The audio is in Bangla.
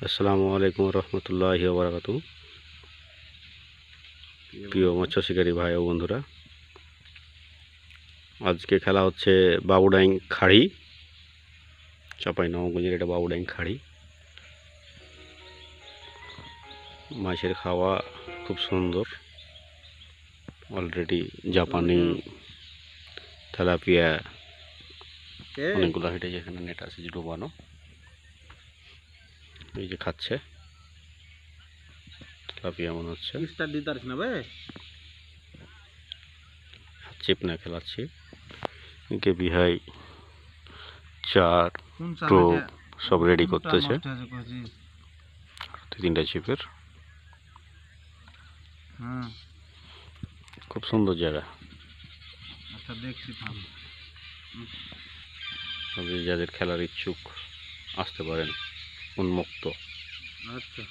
আসসালামু আলাইকুম রহমতুল্লাহি ওয়া বারাকাতুহু। প্রিয় মৎস্য শিকারী ভাই ও বন্ধুরা, আজকে খেলা হচ্ছে বাবুডাইং খাড়ি। চাঁপাইনবাবগঞ্জের এটা বাবুডাইং খাড়ি। মাছের খাওয়া খুব সুন্দর। অলরেডি জাপানি তেলাপিয়া অনেকগুলো হেঁটে, যেখানে নেট আছে যে ডোবানো, এই যে খাচ্ছে তেলাপিয়া মনে হচ্ছে। চিপ না খেলাচ্ছি কে বিহাই চার টোপ সব রেডি করতেছে। তিনটা চিপের খুব সুন্দর জায়গা। যাদের খেলার ইচ্ছুক আসতে পারেন, উন্মুক্ত। আচ্ছা